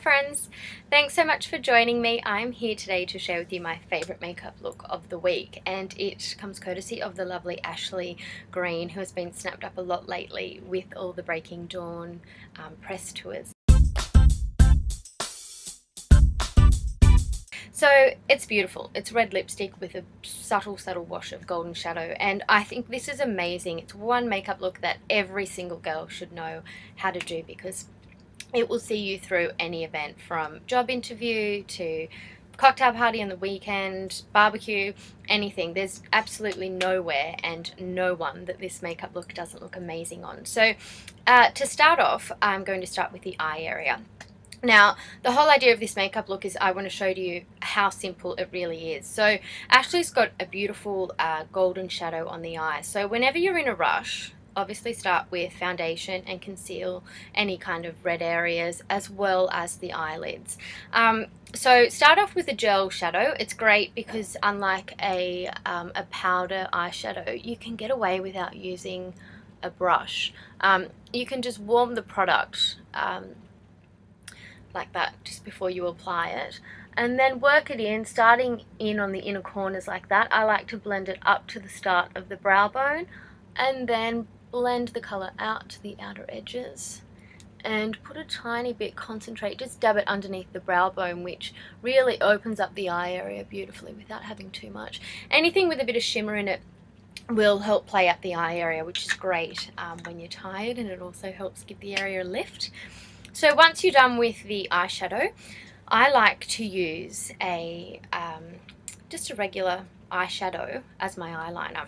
friends, thanks so much for joining me. I'm here today to share with you my favourite makeup look of the week, and it comes courtesy of the lovely Ashley Greene, who has been snapped up a lot lately with all the Breaking Dawn press tours. So it's beautiful. It's red lipstick with a subtle wash of golden shadow, and I think this is amazing. It's one makeup look that every single girl should know how to do, because it will see you through any event, from job interview to cocktail party on the weekend, barbecue, anything. There's absolutely nowhere and no one that this makeup look doesn't look amazing on. So to start off, I'm going to start with the eye area. Now, the whole idea of this makeup look is I want to show you how simple it really is. So Ashley's got a beautiful golden shadow on the eye. So whenever you're in a rush, obviously start with foundation and conceal any kind of red areas as well as the eyelids. So start off with a gel shadow. It's great because unlike a powder eyeshadow, you can get away without using a brush. You can just warm the product like that just before you apply it, and then work it in, starting in on the inner corners like that. I like to blend it up to the start of the brow bone and then blend the colour out to the outer edges and put a tiny bit, concentrate, just dab it underneath the brow bone, which really opens up the eye area beautifully without having too much. Anything with a bit of shimmer in it will help play up the eye area, which is great when you're tired, and it also helps give the area a lift. So once you're done with the eyeshadow, I like to use just a regular eyeshadow as my eyeliner.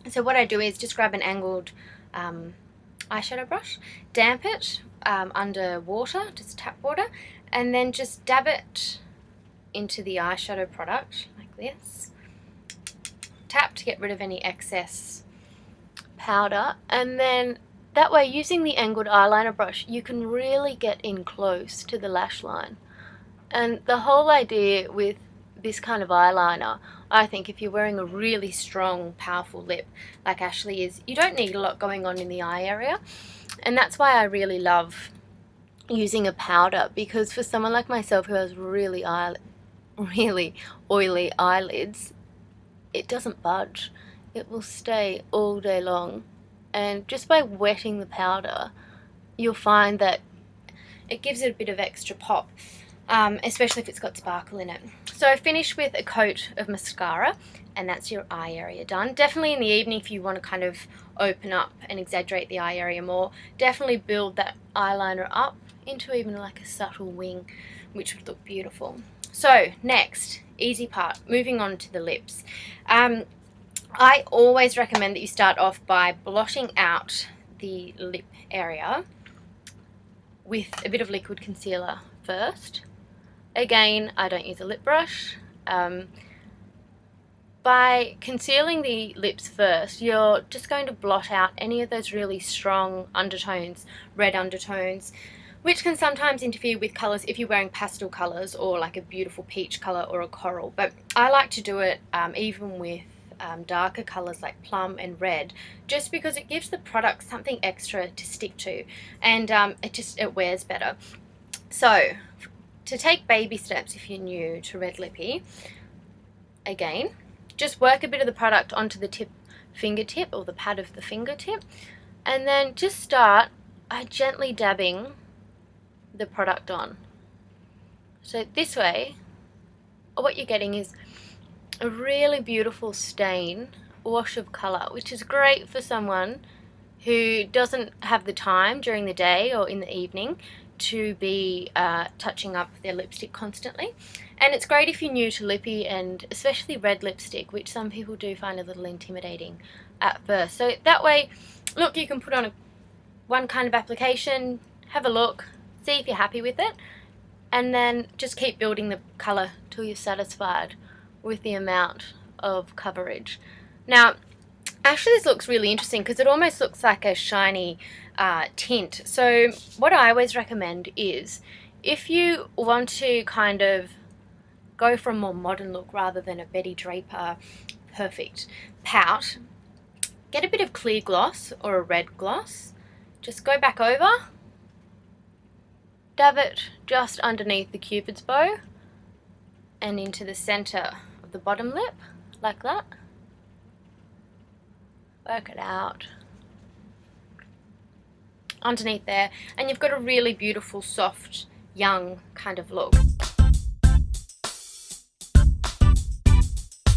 So what I do is just grab an angled eyeshadow brush, damp it under water, just tap water, and then just dab it into the eyeshadow product like this. Tap to get rid of any excess powder, and then that way, using the angled eyeliner brush, you can really get in close to the lash line. And the whole idea with this kind of eyeliner, I think, if you're wearing a really strong, powerful lip like Ashley is, you don't need a lot going on in the eye area. And that's why I really love using a powder, because for someone like myself who has really oily eyelids, it doesn't budge. It will stay all day long. And just by wetting the powder, you'll find that it gives it a bit of extra pop, especially if it's got sparkle in it. So finish with a coat of mascara, and that's your eye area done. Definitely in the evening, if you want to kind of open up and exaggerate the eye area more, definitely build that eyeliner up into even like a subtle wing, which would look beautiful. So next, easy part, moving on to the lips. I always recommend that you start off by blotting out the lip area with a bit of liquid concealer first. Again, I don't use a lip brush. By concealing the lips first, you're just going to blot out any of those really strong undertones, red undertones, which can sometimes interfere with colours if you're wearing pastel colours or like a beautiful peach colour or a coral. But I like to do it even with darker colours like plum and red, just because it gives the product something extra to stick to, and it wears better. So to take baby steps, if you're new to red lippy, again, just work a bit of the product onto the fingertip or the pad of the fingertip, and then just start gently dabbing the product on. So this way, what you're getting is a really beautiful stain, wash of colour, which is great for someone who doesn't have the time during the day or in the evening to be touching up their lipstick constantly. And it's great if you're new to lippy, and especially red lipstick, which some people do find a little intimidating at first. So that way, look, you can put on one kind of application, have a look, see if you're happy with it, and then just keep building the colour till you're satisfied with the amount of coverage. Now, actually this looks really interesting because it almost looks like a shiny tint. So what I always recommend is, if you want to kind of go for a more modern look rather than a Betty Draper perfect pout, get a bit of clear gloss or a red gloss, just go back over dab it just underneath the cupid's bow and into the center of the bottom lip, like that. Work it out underneath there, and you've got a really beautiful, soft, young kind of look.